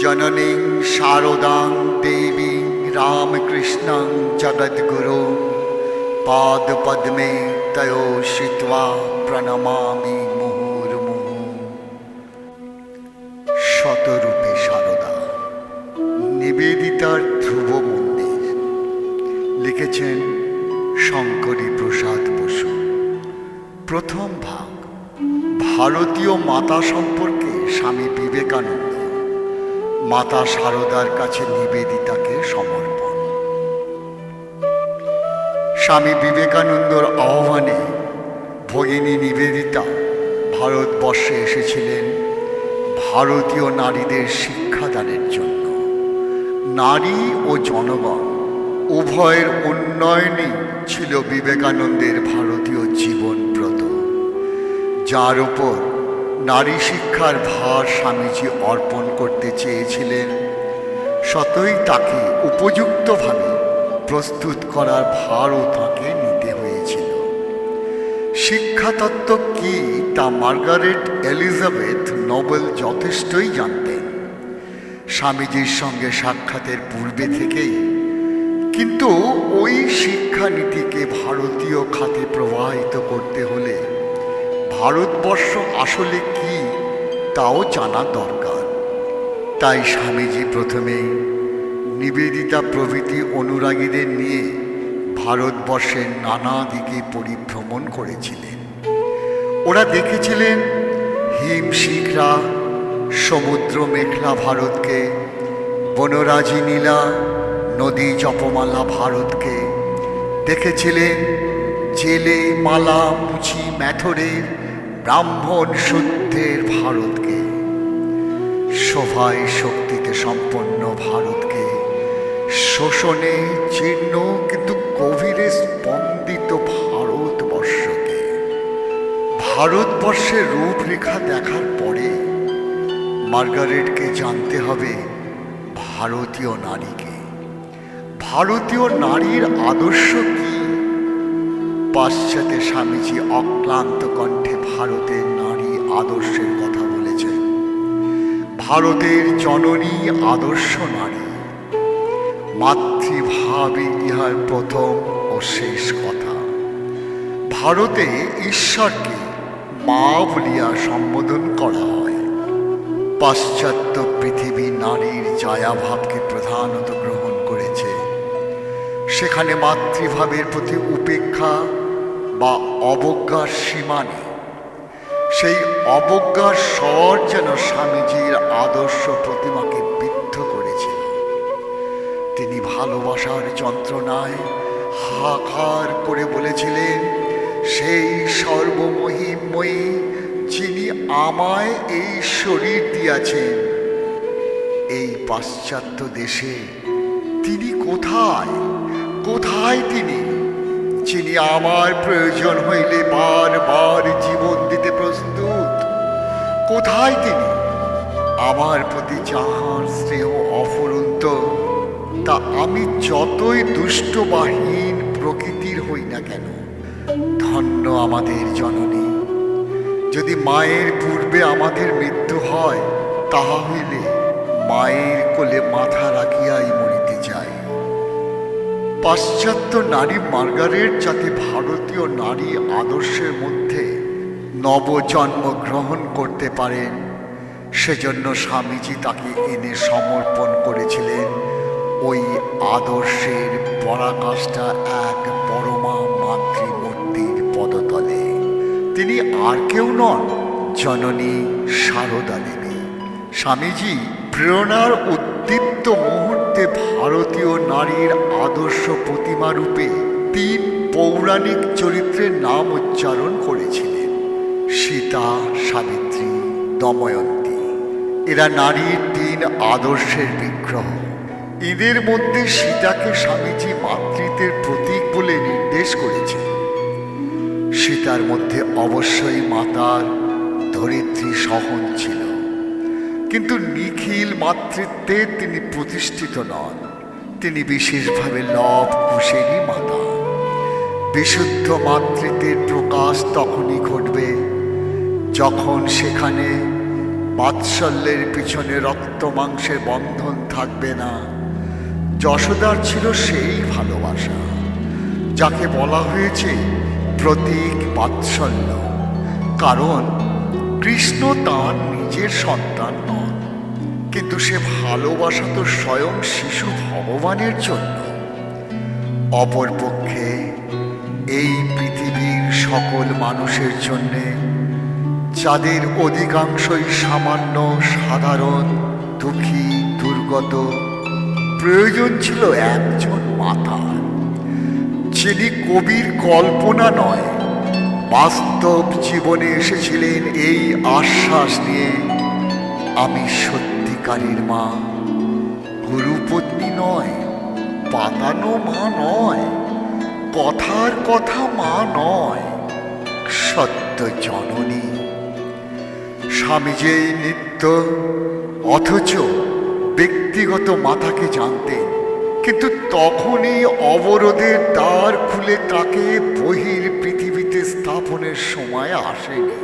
जननीं शारदां देवीं रामकृष्णं जगद्गुरुं पादपद्मे तयो श्रित्वा प्रणमामि मुहुर्मुहुः। शतरूपे शारदा, निवेदितार ध्रुव मन्दिर। लिखेছেন শঙ্করী প্রসাদ বসু। প্রথম ভাগ, ভারতীয় মাতা সম্পর্কে স্বামী বিবেকানন্দ মাতা শারদার কাছে নিবেদিতাকে সমর্পণ। স্বামী বিবেকানন্দর আহ্বানে ভগিনী নিবেদিতা ভারতবর্ষে এসেছিলেন ভারতীয় নারীদের শিক্ষাদানের জন্য। নারী ও জনগণ উভয়ের উন্নয়নই ছিল বিবেকানন্দের ভারতীয় জীবনব্রত, যার ওপর নারী শিক্ষার ভার স্বামীজি অর্পণ করতে চেয়েছিলেন। সতই তাকে উপযুক্তভাবে প্রস্তুত করার ভারও তাকে নিতে হয়েছিল। শিক্ষাতত্ত্ব কি তা মার্গারেট এলিজাবেথ নোবেল যথেষ্টই জানতেন স্বামীজির সঙ্গে সাক্ষাতের পূর্বে থেকেই। কিন্তু ওই শিক্ষানীতিকে ভারতীয় খাতে প্রবাহিত করতে হলে ভারতবর্ষ আসলে কি তাও জানা দরকার। তাই স্বামীজি প্রথমেই নিবেদিতা প্রভৃতি অনুরাগীদের নিয়ে ভারতবর্ষের নানা দিকে পরিভ্রমণ করেছিলেন। ওরা দেখেছিলেন হিমশিখরা সমুদ্র মেঘলা ভারতকে, বনরাজি নীলা নদী জপমালা ভারতকে, দেখেছিলেন জেলে মালা মুচি ম্যাথরের ব্রাহ্মণ শুদ্ধের ভারতকে, শোভায় শক্তিতে সম্পন্ন ভারতকে, শোষণে জীর্ণ কিন্তু গভীরে স্পন্দিত ভারতবর্ষকে। ভারতবর্ষের রূপরেখা দেখার পরে মার্গারেটকে জানতে হবে ভারতীয় নারীকে। ভারতীয় নারীর আদর্শ কি? পাশ্চাত্যে স্বামীজি অক্লান্ত কণ্ঠে ভারতের নারী আদর্শের কথা বলেছেন। ভারতের জননী আদর্শ নারী, মাতৃভাবে ইহার প্রথম ও শেষ কথা। ভারতে ঈশ্বরকে মা বলিয়া সম্বোধন করা হয়। পাশ্চাত্য পৃথিবী নারীর জায়াভাবকে প্রধানত গ্রহণ করেছে। সেখানে মাতৃভাবের প্রতি উপেক্ষা বা অবজ্ঞার সীমা নেই। সেই অবজ্ঞার স্বর যেন স্বামীজির আদর্শ প্রতিমাকে বিদ্ধ করেছিল। তিনি ভালোবাসার যন্ত্রণায় হাহাকার করে বলেছিলেন, সেই সর্বমহিমময়ী যিনি আমায় এই শরীর দিয়াছেন, এই পাশ্চাত্য দেশে তিনি কোথায়? কোথায় তিনি, যিনি আমার প্রয়োজন হইলে বারবার জীবন দিতে প্রস্তুত? কোথায় তিনি? আমার প্রতি যাহার স্নেহ অফুরন্ত, তা আমি যতই দুষ্ট বা হীন প্রকৃতির হই না কেন। ধন্য আমাদের জননী। যদি মায়ের পূর্বে আমাদের মৃত্যু হয়, তাহা হইলে মায়ের কোলে মাথা রাখিয়াই মরিতে চাই। পাশ্চাত্য নারী মার্গারেট যাতে ভারতীয় নারী আদর্শের মধ্যে নবজন্ম গ্রহণ করতে পারেন, সেজন্য স্বামীজি তাকে এনে সমর্পণ করেছিলেন ওই আদর্শের পরাকাষ্ঠা এক পরমা মাতৃমূর্তির পদতলে। তিনি আর কেউ নন, জননী শারদা দেবী। স্বামীজি প্রেরণার উদ্দীপ্ত মুহূর্তে ভারতীয় নারীর আদর্শ প্রতিমা রূপে 3 পৌরাণিক চরিত্রের নাম উচ্চারণ করেছিলেন: সীতা, সাবিত্রী, দময়ন্তী। এরা নারীর 3 আদর্শের বিগ্রহ। এদের মধ্যে সীতাকে স্বামীজি মাতৃত্বের প্রতীক বলে নির্দেশ করেছেন। সীতার মধ্যে অবশ্যই মাতার ধরিত্রী সহন ছিল, কিন্তু নিখিল মাতৃত্বে তিনি প্রতিষ্ঠিত নন। তিনি বিশেষভাবে লব কুশেরই মাতা। বিশুদ্ধ মাতৃত্বের প্রকাশ তখনই ঘটবে যখন সেখানে বাৎসল্যের পিছনে রক্ত মাংসের বন্ধন থাকবে না। যশোদার ছিল সেই ভালোবাসা যাকে বলা হয়েছে প্রতীক বাৎসল্য, কারণ কৃষ্ণ তার নিজের সন্তান নন, কিন্তু সে ভালোবাসা তো স্বয়ং শিশু ভগবানের জন্য। অপরপক্ষে এই পৃথিবীর সকল মানুষের জন্যে, যাদের অধিকাংশই সামান্য সাধারণ দুঃখী দুর্গত, প্রয়োজন ছিল একজন মাতা, যিনি কবির কল্পনা নয় বাস্তব জীবনে এসেছিলেন এই আশ্বাস নিয়ে, আমি সত্যিকারের মা, গুরুপত্নী নয়, পাতানো মা নয়, কথার কথা মা নয়, সত্য জননী। স্বামীজি নিত্য অথচ ব্যক্তিগত মাতাকে জানতেন, কিন্তু তখনই অবরোধের দ্বার খুলে তাকে বহির পৃথিবীতে স্থাপনের সময় আসেনি।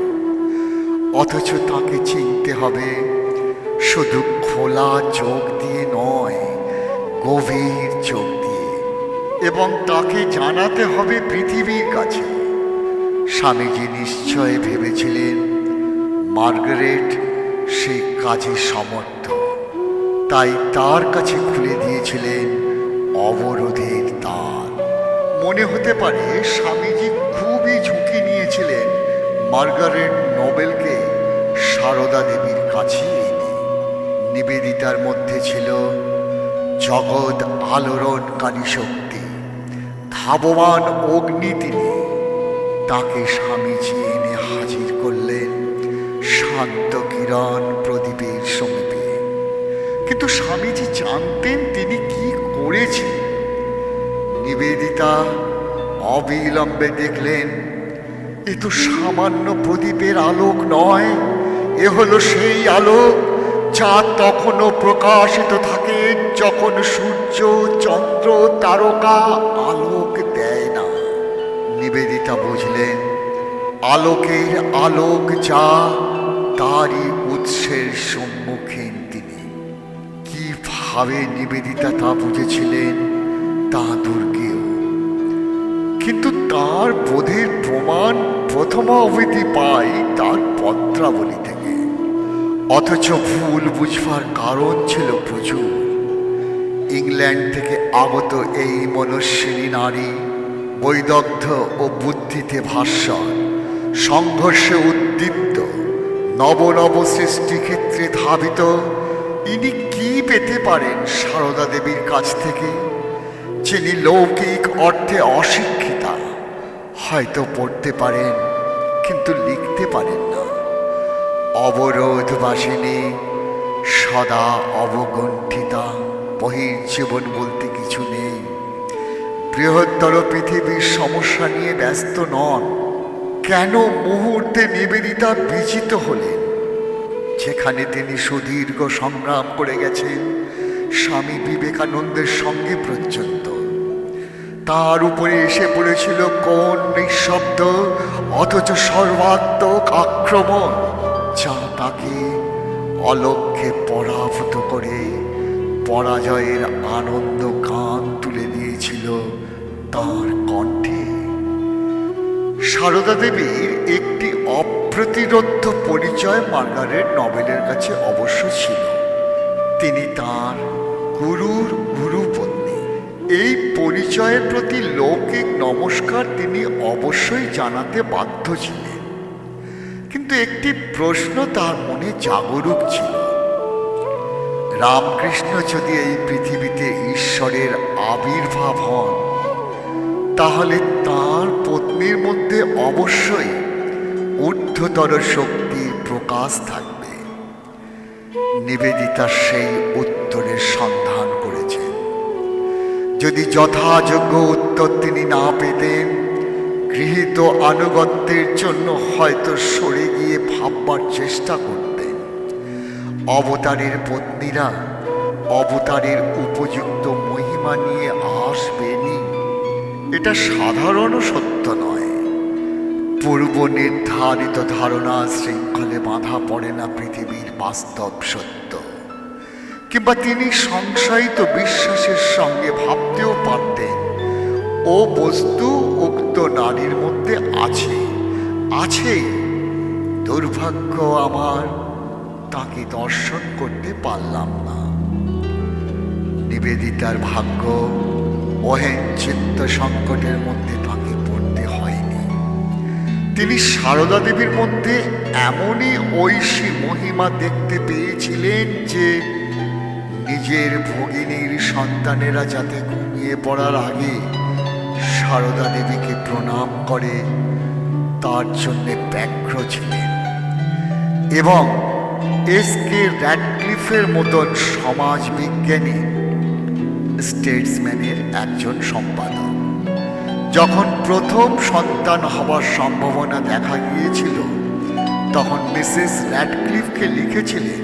অথচ তাকে চিনতে হবে শুধু খোলা চোখ দিয়ে নয়, গভীর চোখ দিয়ে, এবং তাকে জানাতে হবে পৃথিবীর কাছে। স্বামীজি নিশ্চয় ভেবেছিলেন মার্গারেট সেই কাজে সমর্থ, তাই তার কাছে খুলে দিয়েছিলেন অবরোধের দ্বার। মনে হতে পারে স্বামীজি খুবই ঝুঁকি নিয়েছিলেন মার্গারেট নোবেলকে সারদা দেবীর কাছে এনে। নিবেদিতার মধ্যে ছিল জগৎ আলোড়নকারী শক্তি, ধাবমান অগ্নি। তিনি তাকে স্বামীজি এনে হাজির করলেন শান্ত কিরণ প্রদীপের সমীপে। কিন্তু স্বামীজি জানতেন তিনি কি করেছেন। নিবেদিতা অবিলম্বে দেখলেন, এ তো সামান্য প্রদীপের আলোক নয়, এ হলো সেই আলোক যা তখনও প্রকাশিত থাকে যখন সূর্য, চন্দ্র, তারকা আলোক দেয় না। নিবেদিতা বুঝলেন আলোকের আলোক যা, তারই উৎসের সম্মুখীন তিনি। কিভাবে নিবেদিতা তা বুঝেছিলেন তা দুর্গেয়, কিন্তু তার বোধের প্রমাণ প্রথমাবধি পাই তার পত্রাবলী থেকে। অথচ ভুল বুঝবার কারণ ছিল প্রচুর। ইংল্যান্ড থেকে আগত এই মনস্বিনী নারী, বৈদগ্ধ ও বুদ্ধিতে ভাস্বর, সংঘর্ষে উদ্দীপ্ত, নব নব সৃষ্টিক্ষেত্রে ধাবিত, ইনি কি পেতে পারেন সারদা দেবীর কাছ থেকে, যিনি লৌকিক অর্থে অশিক্ষিতা, হয়তো পড়তে পারেন কিন্তু লিখতে পারেন না। অবরোধবাসিনী, সদা অবগুণ্ঠিতা, বহির্জীবন বলতে কিছু নেই, বৃহত্তর পৃথিবীর সমস্যা নিয়ে ব্যস্ত নন। কেন মুহূর্তে নিবেদিতা বিজিত হলেন, যেখানে তিনি সুদীর্ঘ সংগ্রাম করে গেছেন স্বামী বিবেকানন্দের সঙ্গে পর্যন্ত। তার উপরে এসে পড়েছিল কোন নিঃশব্দ অথচ সর্বাত্মক আক্রমণ, যা তাকে অলক্ষ্যে পরাভূত করে পরাজয়ের আনন্দ গান তুলে দিয়েছিল তার কণ্ঠে। সারদা দেবীর একটি অপ্রতিরোধ্য পরিচয় মার্গারেট নোবেলের কাছে অবশ্য ছিল, তিনি তার গুরুর গুরুপত্নী। এই পরিচয়ের প্রতি লৌকিক নমস্কার তিনি অবশ্যই জানাতে বাধ্য ছিলেন, কিন্তু একটি প্রশ্ন তার মনে জাগরুক ছিল। রামকৃষ্ণ যদি এই পৃথিবীতে ঈশ্বরের আবির্ভাব হন, তাহলে তার পত্নীর মধ্যে অবশ্যই ঊর্ধ্বতর শক্তির প্রকাশ থাকবে। নিবেদিতা সেই উত্তরের সন্ধান করেছেন। যদি যথাযোগ্য উত্তর তিনি না পেতেন, গৃহীত আনুগত্যের জন্য হয়তো সরে গিয়ে ভাববার চেষ্টা করতেন। অবতারের পত্নীরা অবতারের উপযুক্ত মহিমা নিয়ে আসবেনি, এটা সাধারণ সত্য নয়। পূর্ব নির্ধারিত ধারণা শৃঙ্খলে বাঁধা পড়ে না পৃথিবীর বাস্তব সত্য, কিংবা তিনি সংশয়িত বিশ্বাসের সঙ্গে ভাবতেও পারতেন ও বস্তু উক্ত নারীর মধ্যে আছে। দুর্ভাগ্য আমার, তাকে দর্শন করতে পারলাম না। নিবেদিতার ভাগ্য ওহেন চিত্ত সংকটের মধ্যে তাকে পড়তে হয়নি। তিনি সারদা দেবীর মধ্যে এমনই ঐশী মহিমা দেখতে পেয়েছিলেন যে নিজের ভগিনীর সন্তানেরা যাতে ঘুমিয়ে পড়ার আগে সারদা দেবীকে প্রণাম করে তার জন্য ব্যগ্র ছিলেন। এবং এস.কে. র্যাডক্লিফের মতন সমাজবিজ্ঞানী স্টেটসম্যানের একজন সম্পাদক যখন প্রথম সন্তান হবার সম্ভাবনা দেখা গিয়েছিল, তখন মিসেস র্যাডক্লিফকে লিখেছিলেন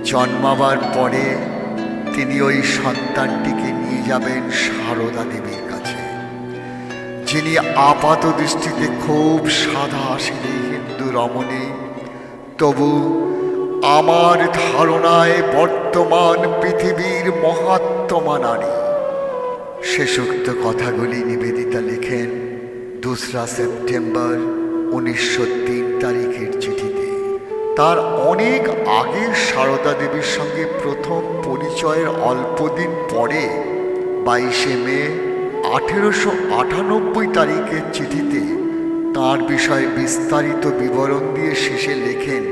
জন্মাবার পরে তিনি ওই সন্তানটিকে নিয়ে যাবেন সারদা দেবীর কাছে, যিনি আপাত দৃষ্টিতে খুব সাদাসিধে হিন্দু রমণী, তবু আমার ধারণায় বর্তমান পৃথিবীর মহাত্মা নারী। শেষোক্ত কথাগুলি নিবেদিতা লেখেন 2 সেপ্টেম্বর 1903 তারিখের চিঠিতে। তার অনেক আগে সারদা দেবীর সঙ্গে প্রথম পরিচয়ের অল্পদিন পরে 22 মে 1898 তারিখের চিঠিতে তার বিষয়ে বিস্তারিত বিবরণ দিয়ে শেষে লেখেন,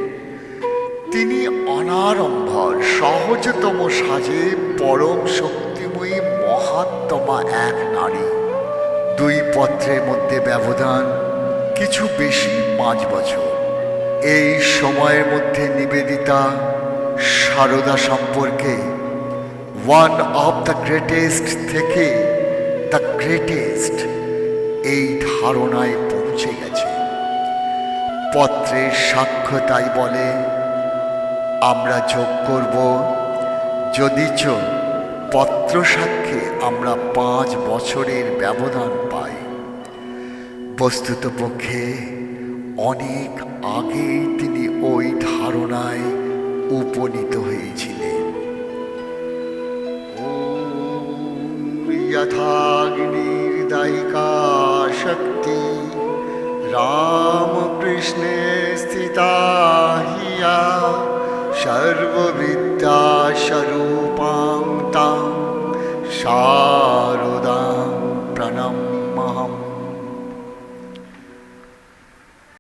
তিনি অনাড়ম্বর সহজতম সাজে পরম শক্তিময়ী মহাত্মা এক নারী। 2 পত্রের মধ্যে ব্যবধান কিছু বেশি 5 বছর। এই সময়ের মধ্যে নিবেদিতা সারদা সম্পর্কে ওয়ান অফ দ্য গ্রেটেস্ট থেকে দ্য গ্রেটেস্ট এই ধারণায় পৌঁছে গেছে। পত্রের সাক্ষ্য তাই বলে। আমরা যোগ করব, যদিচ পত্র সাক্ষ্যে আমরা 5 বছরের ব্যবধান পাই। বস্তুত পক্ষে অনেক আগেই তিনি ওই ধারণায় উপনীত হয়েছিলেন। यथाग्निर्दायिका शक्ति रामकृष्णे स्थिता